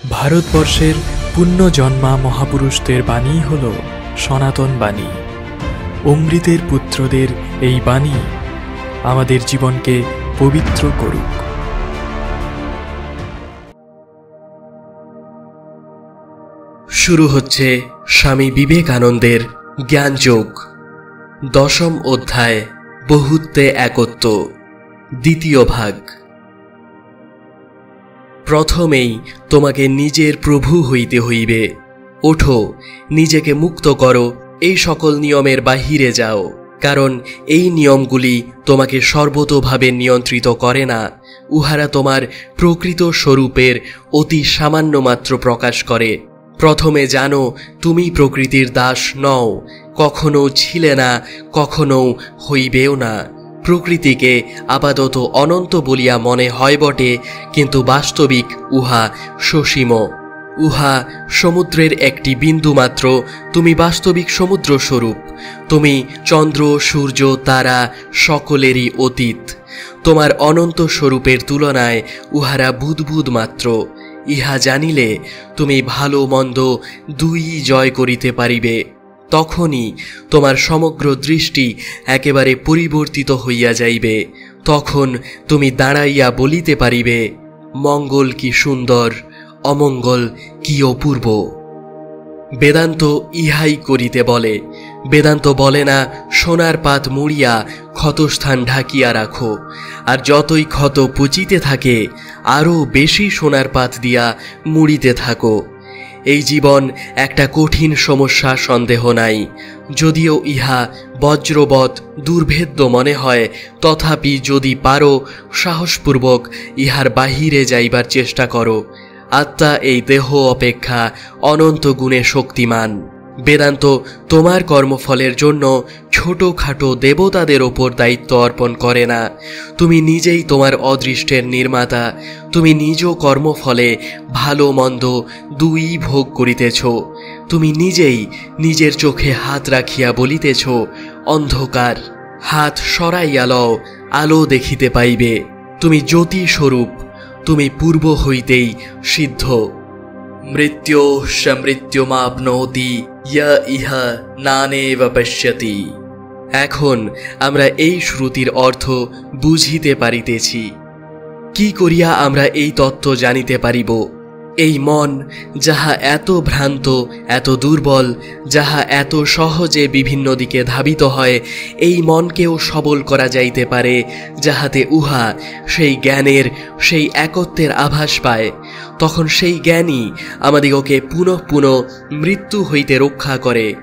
ভারতবর্ষের পুণ্যজন্মা মহাপুরুষদের বাণী হল সনাতন বাণী। অমৃতের পুত্রদের এই বাণী আমাদের জীবনকে পবিত্র করুক। শুরু হচ্ছে স্বামী বিবেকানন্দের জ্ঞানযোগ, 10ম অধ্যায়, বহুত্বে একত্ব, দ্বিতীয় ভাগ। প্রথমেই তোমাকে নিজের প্রভু হইতে হইবে। ওঠো, নিজেকে মুক্ত করো, এই সকল নিয়মের বাহিরে যাও, কারণ এই নিয়মগুলি তোমাকে সর্বতোভাবে নিয়ন্ত্রিত করে না। উহারা তোমার প্রকৃত স্বরূপের অতি সামান্য মাত্র প্রকাশ করে। প্রথমে জানো তুমি প্রকৃতির দাস নও, কখনো ছিলে না, কখনো হইবেও না। প্রকৃতিকে আপাতত অনন্ত বলিয়া মনে হয় বটে, কিন্তু বাস্তবিক উহা সসীম। উহা সমুদ্রের একটি বিন্দু মাত্র। তুমি বাস্তবিক সমুদ্র স্বরূপ। তুমি চন্দ্র, সূর্য, তারা সকলেরই অতীত। তোমার অনন্ত স্বরূপের তুলনায় উহারা বুদ্বুদ মাত্র। ইহা জানিলে তুমি ভালো মন্দ দুই জয় করিতে পারিবে। তখনই তোমার সমগ্র দৃষ্টি একেবারে পরিবর্তিত হইয়া যাইবে। তখন তুমি দাঁড়াইয়া বলিতে পারিবে, মঙ্গল কি সুন্দর, অমঙ্গল কি অপূর্ব। বেদান্ত ইহাই করিতে বলে। বেদান্ত বলে না সোনার পাত মুড়িয়া ক্ষতস্থান ঢাকিয়া রাখো, আর যতই ক্ষত পুচিতে থাকে আরও বেশি সোনার পাত দিয়া মুড়িতে থাকো। এই জীবন একটা কঠিন সমস্যা, সন্দেহ নাই। যদিও ইহা বজ্রবৎ দুর্ভেদ্য মনে হয়, তথাপি যদি পারো সাহসপূর্বক ইহার বাহিরে যাইবার চেষ্টা করো। আত্মা এই দেহ অপেক্ষা অনন্ত গুণে শক্তিমান। বেদান্ত তোমার কর্মফলের জন্য ছোটখাটো দেবতাদের ওপর দায়িত্ব অর্পণ করে না। তুমি নিজেই তোমার অদৃষ্টের নির্মাতা। তুমি নিজ কর্মফলে ভালো মন্দ দুই ভোগ করিতেছ। তুমি নিজেই নিজের চোখে হাত রাখিয়া বলিতেছ, অন্ধকার, হাত সরাইয়া লও, আলো দেখিতে পাইবে। তুমি জ্যোতি স্বরূপ, তুমি পূর্ব হইতেই সিদ্ধ। মৃত্যুঃ সমৃত্যুমাপ্নোতি ইয় ইহ নানেব পশ্যতি। এখন আমরা এই শ্রুতির অর্থ বুঝিতে পারিতেছি। কি করিয়া আমরা এই তত্ত্ব জানিতে পারিব? এই মন যাহা এত ভ্রান্ত, এত দুর্বল, যাহা এত সহজে বিভিন্ন দিকে ধাবিত হয়, এই মনকেও সবল করা যাইতে পারে, যাহাতে উহা সেই জ্ঞানের, সেই একত্বের আভাস পায়। তখন সেই জ্ঞানই আমাদিগকে পুনঃ পুনঃ মৃত্যু হইতে রক্ষা করে।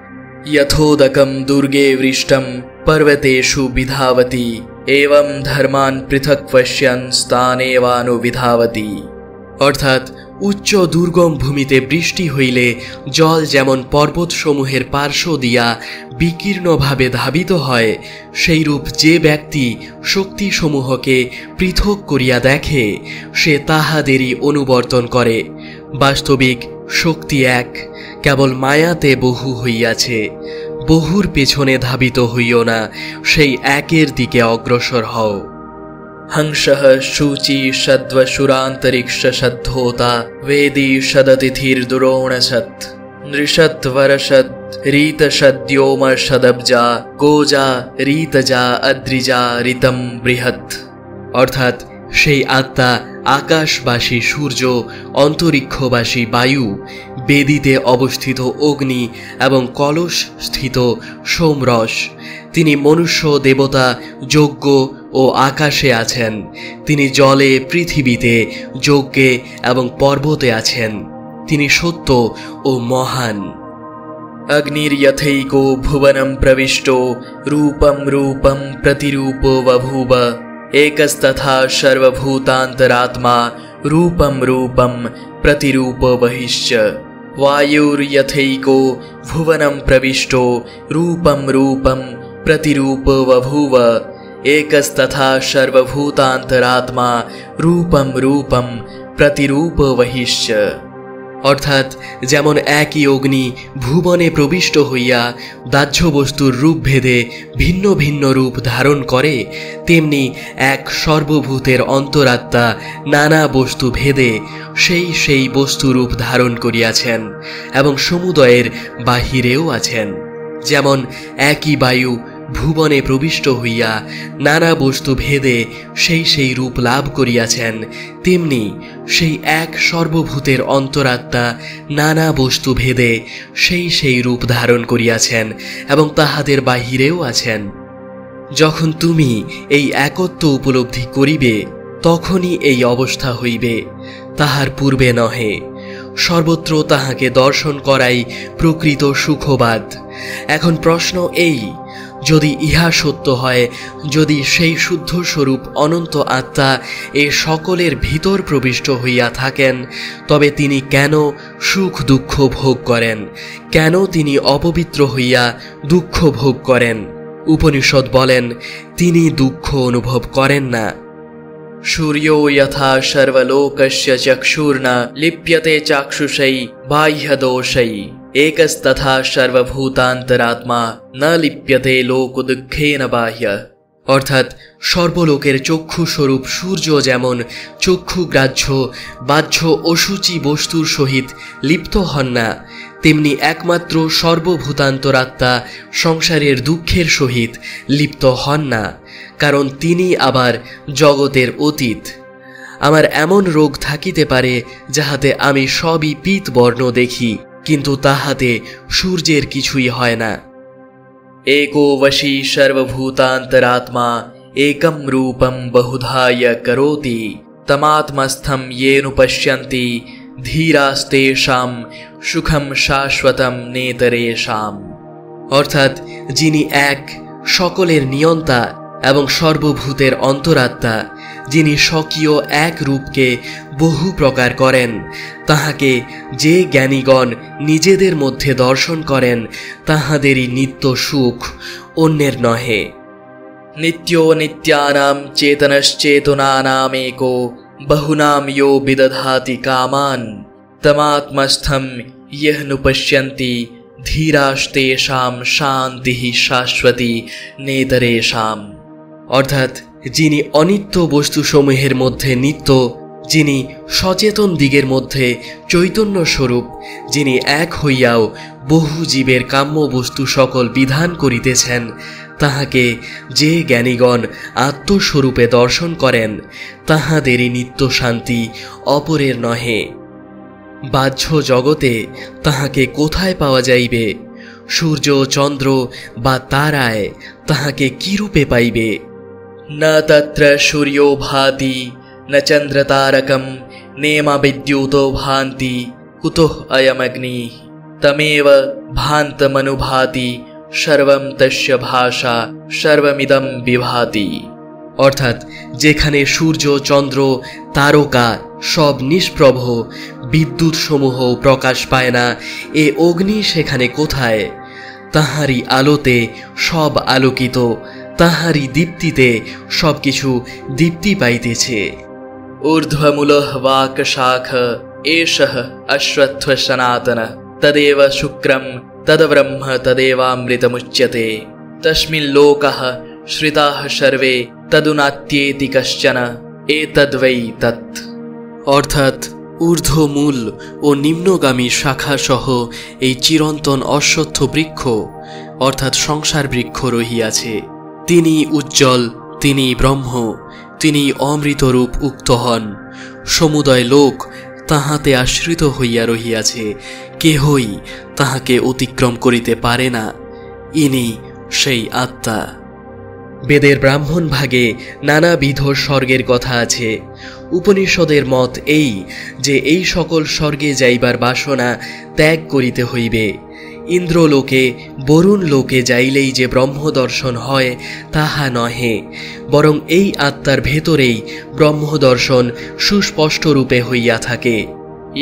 যথোদকম দুর্গে বৃষ্টম পর্বতেষু বিধাবতি, এবং ধর্মান পৃথক পশ্যন স্থানেবানুবিধাবতি। অর্থাৎ উচ্চ দুর্গম ভূমিতে বৃষ্টি হইলে জল যেমন পর্বতসমূহের পার্শ্ব দিয়া বিকীর্ণভাবে ধাবিত হয়, সেইরূপ যে ব্যক্তি শক্তিসমূহকে পৃথক করিয়া দেখে, সে তাহাদেরই অনুবর্তন করে। বাস্তবিক শক্তি এক, কেবল মায়াতে বহু হইয়াছে। বহুর পেছনে ধাবিত হইও না, সেই একের দিকে অগ্রসর হও। হংসঃ শুচি সদ্বসুরান্তরিক্ষ সদ্ধোতা, বেদী সদতিথির্দুরোণসৎ, নৃষদ্বরসদ রীতসদ্যোম সদব্জা, গোজা রীতজা অদ্রিজা ঋতম বৃহৎ। অর্থাৎ সেই আত্মা আকাশবাসী সূর্য, অন্তরিক্ষবাসী বায়ু, বেদীতে অবস্থিত অগ্নি এবং কলস স্থিত সোমরস। তিনি মনুষ্য, দেবতা, যজ্ঞ ও আকাশে আছেন। তিনি জলে, পৃথিবীতে, যজ্ঞে এবং পর্বতে আছেন। তিনি সত্য ও মহান। অগ্নির্যথৈকো ভুবনম প্রবিষ্ট, রূপম রূপম প্রতিরূপো বভূব, একস্তথা সর্বভূতান্তরাত্মা, রূপম রূপম প্রতিরূপো বহিশ্চ। वायुर्यथैको भुवनं प्रविष्टो, रूपं रूपं प्रतिरूपो बभूव, एकस्तथा सर्वभूतान्तरात्मा, रूपं रूपं प्रतिरूपो वहिश्च। অর্থাৎ যেমন একই অগ্নি ভুবনে প্রবিষ্ট হইয়া দাহ্য বস্তুর রূপ ভেদে ভিন্ন ভিন্ন রূপ ধারণ করে, তেমনি এক সর্বভূতের অন্তরাত্মা নানা বস্তু ভেদে সেই সেই বস্তুরূপ ধারণ করিয়াছেন এবং সমুদয়ের বাহিরেও আছেন। যেমন একই বায়ু ভুবনে প্রবিষ্ট হইয়া নানা বস্তু ভেদে সেই সেই রূপ লাভ করিয়াছেন, তেমনি সেই এক সর্বভূতের অন্তরাত্মা নানা বস্তু ভেদে সেই সেই রূপ ধারণ করিয়াছেন এবং তাহাদের বাহিরেও আছেন। যখন তুমি এই একত্ব উপলব্ধি করিবে, তখনই এই অবস্থা হইবে, তাহার পূর্বে নহে। সর্বত্র তাহাকে দর্শন করাই প্রকৃত সুখবাদ। এখন প্রশ্ন এই, যদি ইহা সত্য হয়, যদি সেই শুদ্ধ স্বরূপ অনন্ত আত্মা এ সকলের ভিতর প্রবিষ্ট হইয়া থাকেন, তবে তিনি কেন সুখ দুঃখ ভোগ করেন? কেন তিনি অপবিত্র হইয়া দুঃখ ভোগ করেন? উপনিষদ বলেন, তিনি দুঃখ অনুভব করেন না। सूर्यो यथा सर्वलोकस्य चक्षुर्न लिप्यते चाक्षुषै बाह्यदोषै एकस्तथा सर्वभूतान्तरात्मा न लिप्यते लोकदुःखेन बाह्य। অর্থাৎ সর্বলোকের চক্ষু স্বরূপ সূর্য যেমন চক্ষুগ্রাহ্য বাহ্য অসুচি বস্তুর সহিত লিপ্ত হন না, তেমনি একমাত্র সর্বভূতান্তরাত্মা সংসারের দুঃখের সহিত লিপ্ত হন না, কারণ তিনি আবার জগতের অতীত। আমার এমন রোগ থাকিতে পারে যাহাতে আমি সবই পীত বর্ণ দেখি, কিন্তু তাহাতে সূর্যের কিছুই হয় না। एको वशी सर्वभूतान्तरात्मा एकं रूपं बहुधाय करोति तमात्मस्थं येनुपश्यन्ति धीरास्तेषां सुखं शाश्वतं नेतरेषाम। অর্থাৎ যিনি এক সকলের নিয়ন্তা এবং সর্বভূতের অন্তরাত্মা, যিনি স্বকীয় এক রূপকে বহু প্রকার করেন, তাহাকে যে জ্ঞানীগণ নিজেদের মধ্যে দর্শন করেন, তাহাদেরই নিত্য সুখ, অন্যের নহে। নিত্यो নিত্যানাম চেতনশ্চেতনানামেকো বহুনাম यो বিদধাতি কামান তমাত্মস্থম ইহ নুপশ্যন্তি ধীরাস্তেষাম শান্তিঃ শাশ্বতী নেতরেষাম। অর্থাৎ যিনি অনিত্য বস্তুসমূহের মধ্যে নিত্য, যিনি সচেতন দিগের মধ্যে চৈতন্য স্বরূপ, যিনি এক হইয়াও বহু জীবের কাম্য বস্তু সকল বিধান করিতেছেন, তাহাকে যে জ্ঞানীগণ আত্মস্বরূপে দর্শন করেন, তাহাদেরই নিত্য শান্তি, অপরের নহে। বাহ্য জগতে তাহাকে কোথায় পাওয়া যাইবে? সূর্য চন্দ্র বা তারায় তাহাকে কিরূপে পাইবে? न तत्र सूर्यो भाति न चन्द्रतारकं नेम विद्युतो भान्ति कुतः अयमग्निः तमेव भान्तमनुभाति सर्वं तस्य भाषा सर्वमिदं विभाति। অর্থাৎ যেখানে সূর্য চন্দ্র তারকা সব নিষ্প্রভ, বিদ্যুৎ সমূহ প্রকাশ পায় না, এ অগ্নি সেখানে কোথায়? তাহারই আলোতে সব আলোকিত, তাহারই দীপ্তিতে সবকিছু দীপ্তি পাইতেছে। ঊর্ধ্বমূলঃ বাক শাখ এষঃ অশ্বত্থ সনাতন তদেব শুক্রম তদ্ব্রহ্ম তদেবামৃতমুচ্যতে তস্মিन् লোকঃ শ্রিতাঃ সর্বে তদুনাত্যেতি কশ্চন এতদ্বৈ তৎ। অর্থাৎ ঊর্ধ্বমূল ও নিম্নগামী শাখা সহ এই চিরন্তন অশ্বত্থ বৃক্ষ অর্থাৎ সংসার বৃক্ষ রহিয়াছে। তিনি উজ্জ্বল, তিনি ব্রহ্ম, তিনি অমৃতরূপ উক্ত হন। সমুদয় লোক তাহাতে আশ্রিত হইয়া রহিয়াছে, কেহই তাহাকে অতিক্রম করিতে পারে না। ইনি সেই আত্মা। বেদের ব্রাহ্মণ ভাগে নানাবিধ স্বর্গের কথা আছে। উপনিষদের মত এই যে এই সকল স্বর্গে যাইবার বাসনা ত্যাগ করিতে হইবে। ইন্দ্রলোকে বরুণ লোকে যাইলেই যে ব্রহ্মদর্শন হয় তাহা নহে, বরং এই আত্মার ভেতরেই ব্রহ্মদর্শন সুস্পষ্ট রূপে হইয়া থাকে।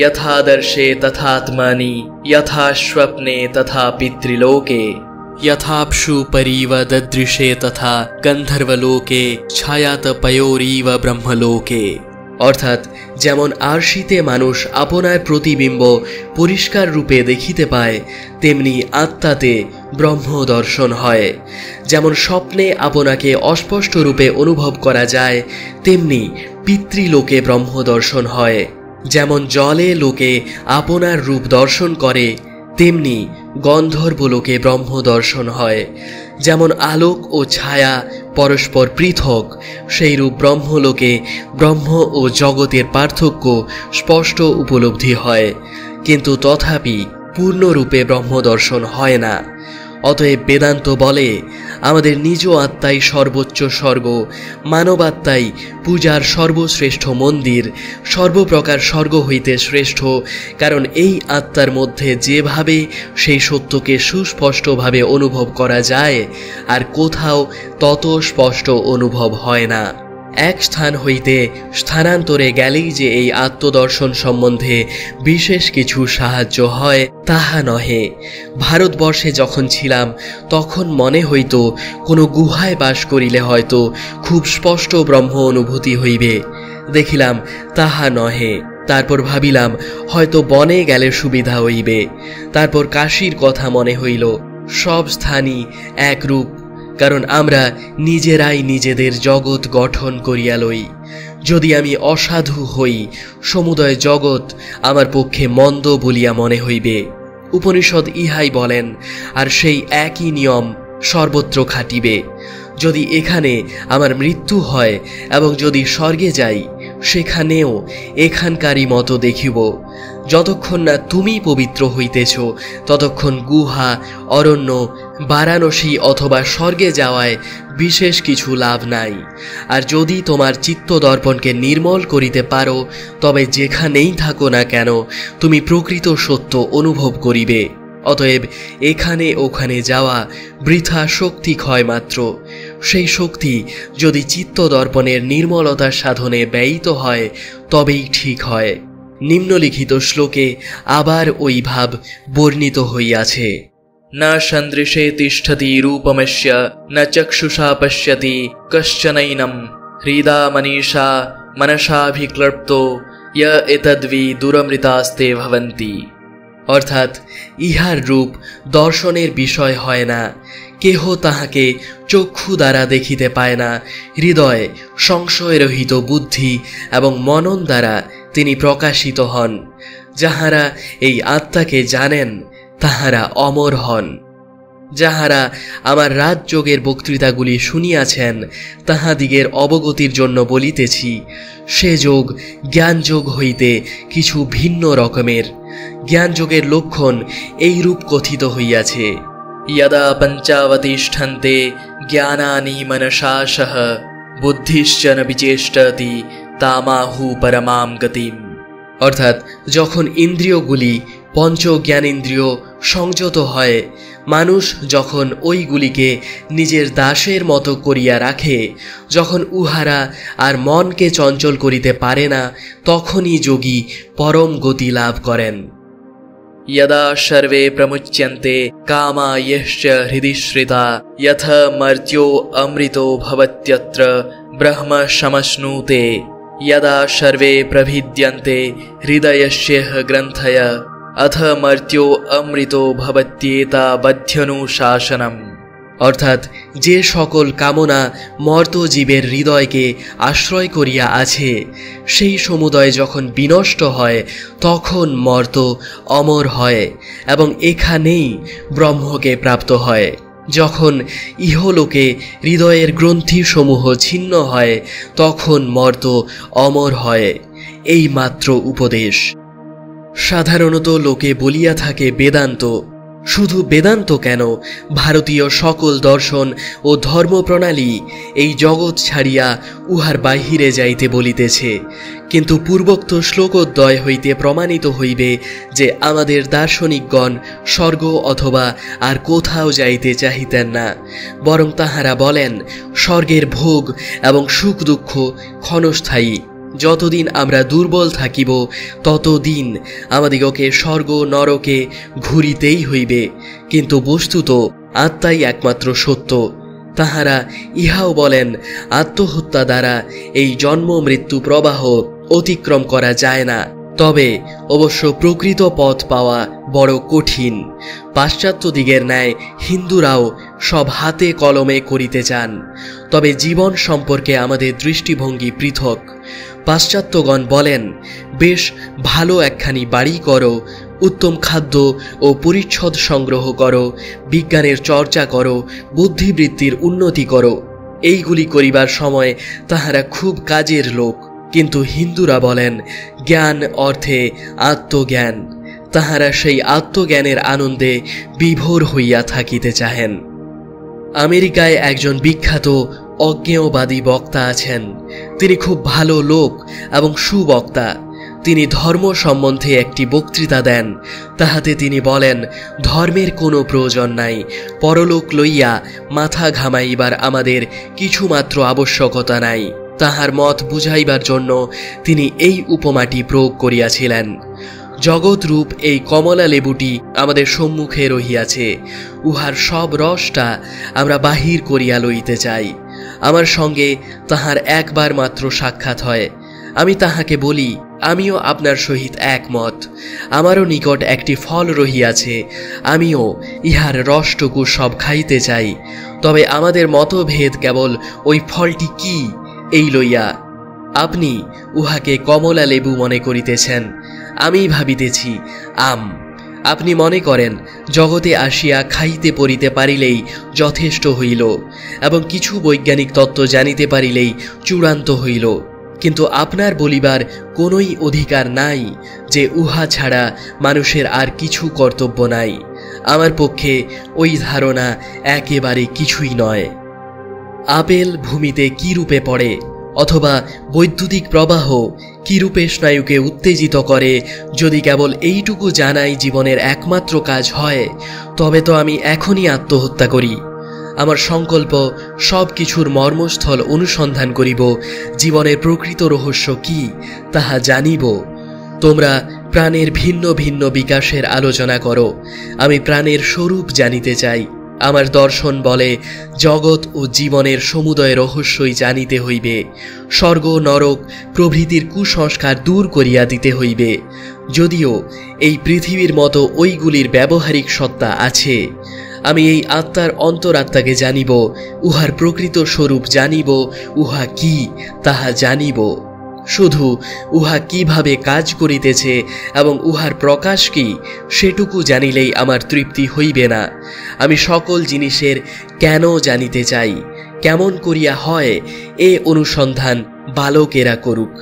যথাদর্শে তথাত্মানি যথা স্বপ্নে তথা পিতৃলোকে यथाप्सु परीव ददृशे तथा गंधर्वलोके छायातपयोरीव ब्रह्मलोके। অর্থাৎ যেমন আরশিতে মানুষ আপনার প্রতিবিম্ব পরিষ্কার রূপে দেখিতে পায়, তেমনি আত্মাতে ব্রহ্ম দর্শন হয়। যেমন স্বপ্নে আপনাকে অস্পষ্ট রূপে অনুভব করা যায়, তেমনি পিতৃলোকে ব্রহ্ম দর্শন হয়। যেমন জলে লোকে আপনার রূপ দর্শন করে, তেমনি গন্ধর্বলোকে ব্রহ্ম দর্শন হয়। যেমন আলোক ও ছায়া পরস্পর পৃথক, সেইরূপ ব্রহ্মলোকে ব্রহ্ম ও জগতের পার্থক্য স্পষ্ট উপলব্ধি হয়, কিন্তু তথাপি পূর্ণরূপে ব্রহ্ম দর্শন হয় না। অতএব বেদান্ত বলে আমাদের নিজ আত্মাই সর্বোচ্চ স্বর্গ, মানবাত্মাই পূজার সর্বশ্রেষ্ঠ মন্দির, সর্বপ্রকার স্বর্গ হইতে শ্রেষ্ঠ। কারণ এই আত্মার মধ্যে যেভাবে সেই সত্যকে সুস্পষ্টভাবে অনুভব করা যায়, আর কোথাও তত স্পষ্ট অনুভব হয় না। এক স্থান হইতে স্থানান্তরে গেলেই যে এই আত্মদর্শন সম্বন্ধে বিশেষ কিছু সাহায্য হয়, তাহা নহে। ভারতবর্ষে যখন ছিলাম তখন মনে হইত কোনো গুহায় বাস করিলে হয়তো খুব স্পষ্ট ব্রহ্ম অনুভূতি হইবে। দেখিলাম তাহা নহে। তারপর ভাবিলাম হয়তো বনে গেলে সুবিধা হইবে। তারপর কাশীর কথা মনে হইল। সব স্থানই একরূপ, কারণ আমরা নিজেরাই নিজেদের জগৎ গঠন করিয়া লই। যদি আমি অসাধু হই, সমুদয় জগৎ আমার পক্ষে মন্দ বলিয়া মনে হইবে। উপনিষদ ইহাই বলেন, আর সেই একই নিয়ম সর্বত্র খাটিবে। যদি এখানে আমার মৃত্যু হয় এবং যদি স্বর্গে যাই, সেখানেও এখানকারই মতো দেখিব। যতক্ষণ না তুমি পবিত্র হইতেছ, ততক্ষণ গুহা, অরণ্য, বারাণসী অথবা স্বর্গে যাওয়ায় বিশেষ কিছু লাভ নাই। আর যদি তোমার চিত্তদর্পণকে নির্মল করিতে পারো, তবে যেখানেই থাকো না কেন তুমি প্রকৃত সত্য অনুভব করিবে। অতএব এখানে ওখানে যাওয়া বৃথা শক্তি ক্ষয় মাত্র। সেই শক্তি যদি চিত্তদর্পণের নির্মলতার সাধনে ব্যয়িত হয়, তবেই ঠিক হয়। নিম্নলিখিত শ্লোকে আবার ওই ভাব বর্ণিত হইয়াছে। না সদৃশে তিষ্ঠতি রূপমস্য, ন চক্ষুষা পশ্যতি কশ্চনৈনম, হৃদা মনীষা মনসাভিক্লপ্তো য় এতদ্বি দুরমৃতাস্তে ভবন্তি। অর্থাৎ ইহার রূপ দর্শনের বিষয় হয় না। কেহ তাহাকে চক্ষু দ্বারা দেখিতে পায় না। হৃদয়, সংশয়রহিত বুদ্ধি এবং মনন দ্বারা তিনি প্রকাশিত হন। যাহারা এই আত্মাকে জানেন, তাহারা অমর হন। যাহারা আমার রাজযোগের বক্তৃতাগুলি শুনিয়াছেন, তাহাদিগের অবগতির জন্য বলিতেছি, সে যোগ জ্ঞানযোগ হইতে কিছু ভিন্ন রকমের। জ্ঞানযোগের লক্ষণ এইরূপ কথিত হইয়াছে। यदा पंचावतिष्ठन्ते ज्ञानानि मनसाशः, बुद्धिश्च न विचेष्टति तामाहु परमां गतिम। অর্থাৎ যখন ইন্দ্রিয়গুলি পঞ্চ জ্ঞানেন্দ্রিয় সংযত হয়, মানুষ যখন ওইগুলিকে নিজের দাসের মতো করিয়া রাখে, যখন উহারা আর মনকে চঞ্চল করিতে পারে না, তখনই যোগী পরম গতি লাভ করেন। यदा सर्वे प्रमुच्यन्ते कामा यश्च हृदि श्रिता, यथ मर्त्यो अमृतो भवत्यत्र ब्रह्म समश्नुते। यदा सर्वे प्रभिद्यन्ते हृदयस्येह ग्रन्थय, अथ मर्त्यो अमृतो भवत्येता बध्यनुशासनम्। অর্থাৎ যে সকল কামনা মর্তজীবের হৃদয়কে আশ্রয় করিয়া আছে, সেই সমুদয় যখন বিনষ্ট হয়, তখন মর্ত অমর হয় এবং এখানেই ব্রহ্মকে প্রাপ্ত হয়। যখন ইহলোকে হৃদয়ের গ্রন্থিসমূহ ছিন্ন হয়, তখন মর্ত অমর হয়। এই মাত্র উপদেশ। সাধারণত লোকে বলিয়া থাকে বেদান্ত। শুধু বেদান্ত কেন, ভারতীয় সকল দর্শন ও ধর্মপ্রণালী এই জগৎ ছাড়িয়া উহার বাহিরে যাইতে বলিতেছে। কিন্তু পূর্বোক্ত শ্লোকোদ্বয় হইতে প্রমাণিত হইবে যে আমাদের দার্শনিকগণ স্বর্গ অথবা আর কোথাও যাইতে চাহিতেন না, বরং তাহারা বলেন স্বর্গের ভোগ এবং সুখ দুঃখ ক্ষণস্থায়ী। যতদিন আমরা দুর্বল থাকিব, ততদিন আমাদিগকে স্বর্গ নরকে ঘুরিতেই হইবে। কিন্তু বস্তুত আত্মাই একমাত্র সত্য। তাহারা ইহাও বলেন, আত্মহত্যা দ্বারা এই জন্ম মৃত্যু প্রবাহ অতিক্রম করা যায় না। তবে অবশ্য প্রকৃত পথ পাওয়া বড় কঠিন। পাশ্চাত্য দিগের ন্যায় হিন্দুরাও সব হাতে কলমে করিতে চান, তবে জীবন সম্পর্কে আমাদের দৃষ্টিভঙ্গি পৃথক। পাশ্চাত্যগণ বলেন, বেশ ভালো একখানি বাড়ি করো, উত্তম খাদ্য ও পরিচ্ছদ সংগ্রহ করো, বিজ্ঞানের চর্চা করো, বুদ্ধিবৃত্তির উন্নতি করো। এইগুলি করিবার সময় তাহারা খুব কাজের লোক। কিন্তু হিন্দুরা বলেন, জ্ঞান অর্থে আত্মজ্ঞান। তাহারা সেই আত্মজ্ঞানের আনন্দে বিভোর হইয়া থাকিতে চাহেন। আমেরিকায় একজন বিখ্যাত অজ্ঞেয়বাদী বক্তা আছেন। তিনি খুব ভালো লোক এবং সুবক্তা। তিনি ধর্ম সম্বন্ধে একটি বক্তৃতা দেন। তাহাতে তিনি বলেন, ধর্মের কোনো প্রয়োজন নাই, পরলোক লইয়া মাথা ঘামাইবার আমাদের কিছুমাত্র আবশ্যকতা নাই। তাহার মত বুঝাইবার জন্য তিনি এই উপমাটি প্রয়োগ করিয়াছিলেন। জগৎরূপ এই কমলা লেবুটি আমাদের সম্মুখে রহিয়াছে, উহার সব রসটা আমরা বাহির করিয়া লইতে চাই। আমার সঙ্গে তাহার একবার মাত্র সাক্ষাৎ হয়। আমি তাহাকে বলি, আমিও আপনার সহিত একমত। আমারও নিকট একটি ফল রহিয়াছে, আমিও ইহার রসটুকু সব খাইতে চাই। তবে আমাদের মতভেদ কেবল ওই ফলটি কি এই লইয়া। আপনি উহাকে কমলা লেবু মনে করিতেছেন, আমি ভাবিতেছি আম। আপনি মনে করেন জগতে আসিয়া খাইতে পড়িতে পারিলেই যথেষ্ট হইল, এবং কিছু বৈজ্ঞানিক তত্ত্ব জানিতে পারিলেই চূড়ান্ত হইল। কিন্তু আপনার বলিবার কোনোই অধিকার নাই যে উহা ছাড়া মানুষের আর কিছু কর্তব্য নাই। আমার পক্ষে ওই ধারণা একেবারে কিছুই নয়। আপেল ভূমিতে কি রূপে পড়ে, অথবা বৈদ্যুতিক প্রবাহ কিরূপে স্নায়ুকে উত্তেজিত করে, যদি কেবল এইটুকু জানাই জীবনের একমাত্র কাজ হয়, তবে তো আমি এখনই আত্মহত্যা করি। আমার সংকল্প সব কিছুর মর্মস্থল অনুসন্ধান করিব, জীবনের প্রকৃত রহস্য কি তাহা জানিব। তোমরা প্রাণের ভিন্ন ভিন্ন বিকাশের আলোচনা করো, আমি প্রাণের স্বরূপ জানিতে চাই। আমার দর্শন বলে, জগৎ ও জীবনের সমুদয় রহস্যই জানিতে হইবে। স্বর্গ নরক প্রভৃতির কুসংস্কার দূর করিয়া দিতে হইবে। যদিও এই পৃথিবীর মতো ওইগুলির ব্যবহারিক সত্তা আছে, আমি এই আত্মার অন্তরাত্মাকে জানিব, উহার প্রকৃত স্বরূপ জানিব, উহা কি তাহা জানিব। শুধু উহা কিভাবে কাজ করিতেছে এবং উহার প্রকাশ কি সেটুকু জানিলেই আমার তৃপ্তি হইবে না। আমি সকল জিনিসের কেন জানিতে চাই। কেমন করিয়া হয় এ অনুসন্ধান বালকেরা করুক।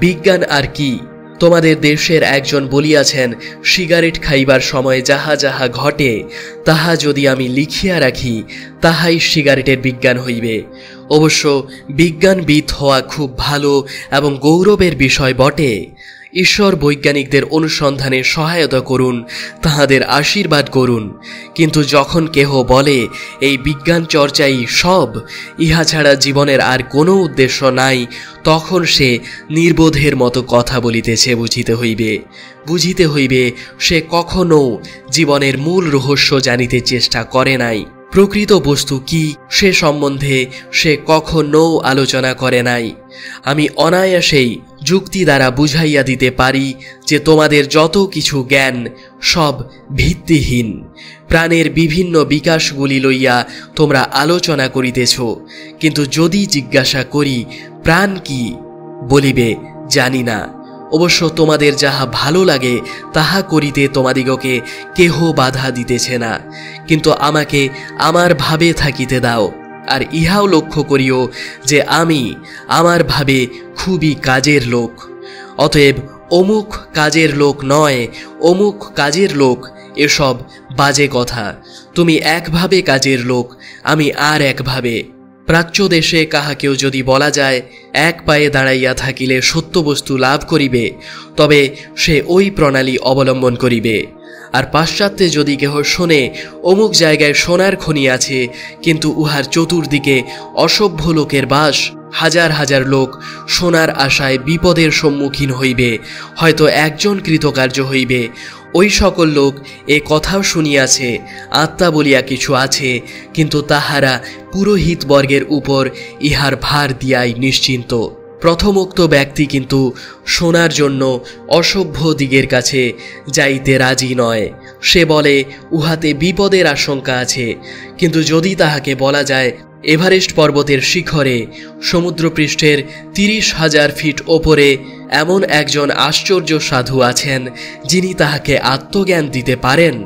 বিজ্ঞান আর কি? তোমাদের দেশের একজন বলিয়াছেন, সিগারেট খাইবার সময় যাহা যাহা ঘটে তাহা যদি আমি লিখিয়া রাখি, তাহাই সিগারেটের বিজ্ঞান হইবে। অবশ্য বিজ্ঞানবিদ হওয়া খুব ভালো এবং গৌরবের বিষয় বটে। ঈশ্বর বৈজ্ঞানিকদের অনুসন্ধানে সহায়তা করুন, তাহাদের আশীর্বাদ করুন। কিন্তু যখন কেহ বলে এই বিজ্ঞান চর্চাই সব, ইহা ছাড়া জীবনের আর কোনো উদ্দেশ্য নাই, তখন সে নির্বোধের মতো কথা বলিতেছে। বুঝিতে হইবে সে কখনো জীবনের মূল রহস্য জানিতে চেষ্টা করে নাই। প্রকৃত বস্তু কি সে সম্বন্ধে সে কখনো আলোচনা করে নাই। আমি অনায়াসেই যুক্তি দ্বারা বুঝাইয়া দিতে পারি যে তোমাদের যত কিছু জ্ঞান সব ভিত্তিহীন। প্রাণের বিভিন্ন বিকাশগুলি লইয়া তোমরা আলোচনা করিতেছ, কিন্তু যদি জিজ্ঞাসা করি প্রাণ কি, বলিবে জানি না। অবশ্য তোমাদের যাহা ভালো লাগে তাহা করিতে তোমাদিগকে কেহ বাধা দিতেছে না, কিন্তু আমাকে আমার ভাবে থাকিতে দাও। আর ইহাও লক্ষ্য করিও যে আমি আমার ভাবে খুবই কাজের লোক। অতএব অমুক কাজের লোক নয়, অমুক কাজের লোক, এসব বাজে কথা। তুমি একভাবে কাজের লোক, আমি আর একভাবে। প্রাচ্য দেশে কাহাকেও যদি বলা যায় এক পায়ে দাঁড়াইয়া থাকিলে সত্য বস্তু লাভ করিবে, তবে সে ওই প্রণালী অবলম্বন করিবে। আর পাশ্চাত্যে যদি কেহ শোনে অমুক জায়গায় সোনার খনি আছে, কিন্তু উহার চতুর্দিকে অসভ্য লোকের বাস, হাজার হাজার লোক সোনার আশায় বিপদের সম্মুখীন হইবে, হয়তো একজন কৃতকার্য হইবে, ওই সকল লোক এ কথাও শুনিয়াছে আত্মা বলিয়া কিছু আছে, কিন্তু তাহারা পুরোহিত বর্গের উপর ইহার ভার দিয়াই নিশ্চিন্ত। প্রথমোক্ত ব্যক্তি কিন্তু শোনার জন্য অসভ্য দিগের কাছে যাইতে রাজি নয়। সে বলে উহাতে বিপদের আশঙ্কা আছে, কিন্তু যদি তাহাকে বলা যায় এভারেস্ট পর্বতের শিখরে সমুদ্রপৃষ্ঠের 30,000 ফিট ওপরে এমন একজন আশ্চর্য সাধু আছেন যিনি তাহাকে আত্মজ্ঞান দিতে পারেন,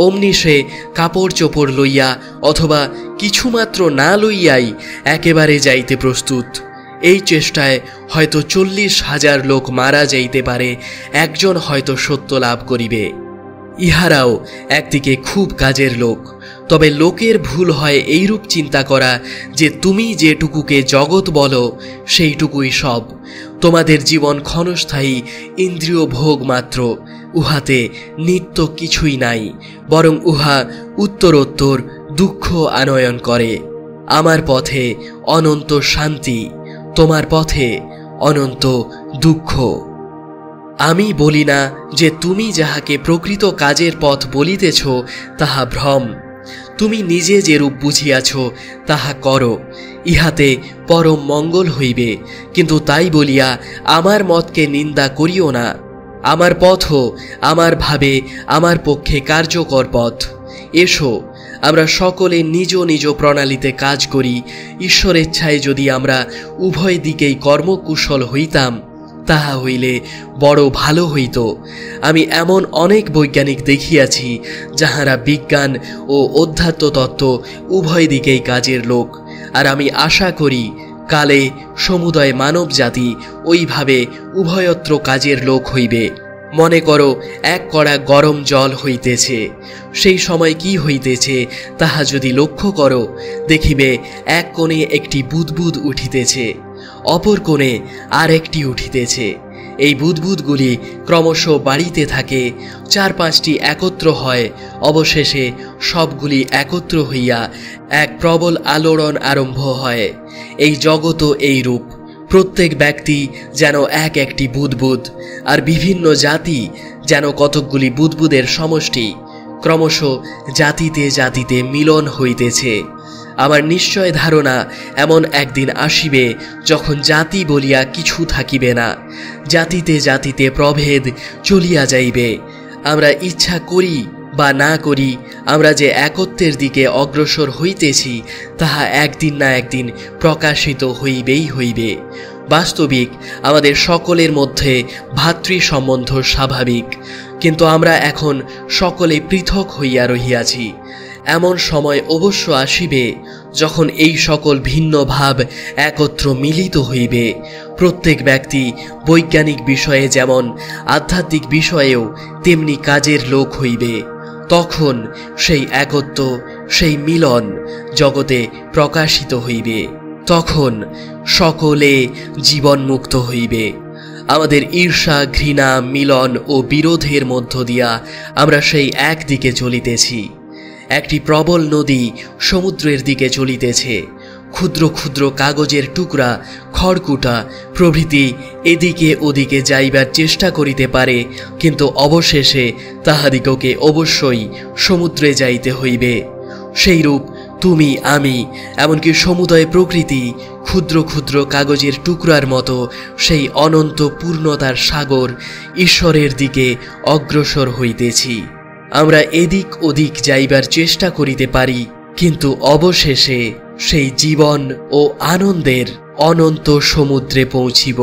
অমনি সে কাপড় চোপড় লইয়া অথবা কিছুমাত্র না লইয়াই একেবারে যাইতে প্রস্তুত। এই চেষ্টায় হয়তো 40,000 লোক মারা যাইতে পারে, একজন হয়তো সত্য লাভ করিবে। ইহারাও একদিকে খুব কাজের লোক। তবে লোকের ভুল হয় এইরূপ চিন্তা করা যে তুমি যেটুকুকে জগৎ বলো সেইটুকুই সব। তোমাদের জীবন ক্ষণস্থায়ী ইন্দ্রিয় ভোগ মাত্র, উহাতে নিত্য কিছুই নাই, বরং উহা উত্তরোত্তর দুঃখ আনয়ন করে। আমার পথে অনন্ত শান্তি, তোমার পথে অনন্ত দুঃখ। আমি বলি না যে তুমি যাহাকে প্রকৃত কাজের পথ বলিতেছ তাহা ভ্রম। তুমি নিজে যেরূপ বুঝিয়াছ তাহা করো, ইহাতে পরম মঙ্গল হইবে। কিন্তু তাই বলিয়া আমার মতকে নিন্দা করিও না। আমার পথও আমার ভাবে আমার পক্ষে কার্যকর পথ। এসো, আমরা সকলে নিজ নিজ প্রণালীতে কাজ করি। ঈশ্বরেচ্ছায় যদি আমরা উভয় দিকেই কর্মকুশল হইতাম তাহা হইলে বড় ভালো হইত। আমি এমন অনেক বৈজ্ঞানিক দেখিয়াছি যাহারা বিজ্ঞান ও অধ্যাত্ম তত্ত্ব উভয় দিকেই কাজের লোক, আর আমি আশা করি কালে সমুদয় মানব জাতি ওইভাবে উভয়ত্র কাজের লোক হইবে। মনে করো এক কড়া গরম জল হইতেছে, সেই সময় কি হইতেছে তাহা যদি লক্ষ্য করো, দেখিবে এক কোণে একটি বুদবুদ উঠিতেছে, অপর কোণে আর একটি উঠিতেছে। এই বুদবুদগুলি ক্রমশ বাড়িতে থাকে, 4-5টি একত্র হয়, অবশেষে সবগুলি একত্র হইয়া এক প্রবল আলোড়ন আরম্ভ হয়। এই জগৎও এইরূপ। প্রত্যেক ব্যক্তি যেন এক একটি বুদবুদ, আর বিভিন্ন জাতি যেন কতকগুলি বুদবুদের সমষ্টি। ক্রমশ জাতিতে জাতিতে মিলন হইতেছে। আমার নিশ্চয় ধারণা এমন একদিন আসিবে যখন জাতি বলিয়া কিছু থাকিবে না, জাতিতে জাতিতে প্রভেদ চলিয়া যাইবে। আমরা ইচ্ছা করি বা না করি, আমরা যে একত্বের দিকে অগ্রসর হইতেছি তাহা একদিন না একদিন প্রকাশিত হইবেই হইবে। বাস্তবিক আমাদের সকলের মধ্যে ভাতৃ সম্বন্ধ স্বাভাবিক, কিন্তু আমরা এখন সকলে পৃথক হইয়া রহিয়াছি। এমন সময় অবশ্য আসিবে যখন এই সকল ভিন্ন ভাব একত্র মিলিত হইবে। প্রত্যেক ব্যক্তি বৈজ্ঞানিক বিষয়ে যেমন আধ্যাত্মিক বিষয়েও তেমনি কাজের লোক হইবে। তখন সেই একত্ব, সেই মিলন জগতে প্রকাশিত হইবে। তখন সকলে জীবনমুক্ত হইবে। আমাদের ঈর্ষা, ঘৃণা, মিলন ও বিরোধের মধ্য দিয়া আমরা সেই এক দিকে চলিতেছি। একটি প্রবল নদী সমুদ্রের দিকে চলিতেছে। ক্ষুদ্র ক্ষুদ্র কাগজের টুকরা, খড়কুটা প্রভৃতি এদিকে ওদিকে যাইবার চেষ্টা করিতে পারে, কিন্তু অবশেষে তাহাদিগকে অবশ্যই সমুদ্রে যাইতে হইবে। সেইরূপ তুমি, আমি, এমনকি সমুদয় প্রকৃতি ক্ষুদ্র ক্ষুদ্র কাগজের টুকরার মতো সেই অনন্ত পূর্ণতার সাগর ঈশ্বরের দিকে অগ্রসর হইতেছি। আমরা এদিক ওদিক যাইবার চেষ্টা করিতে পারি, কিন্তু অবশেষে সেই জীবন ও আনন্দের অনন্ত সমুদ্রে পৌঁছিব।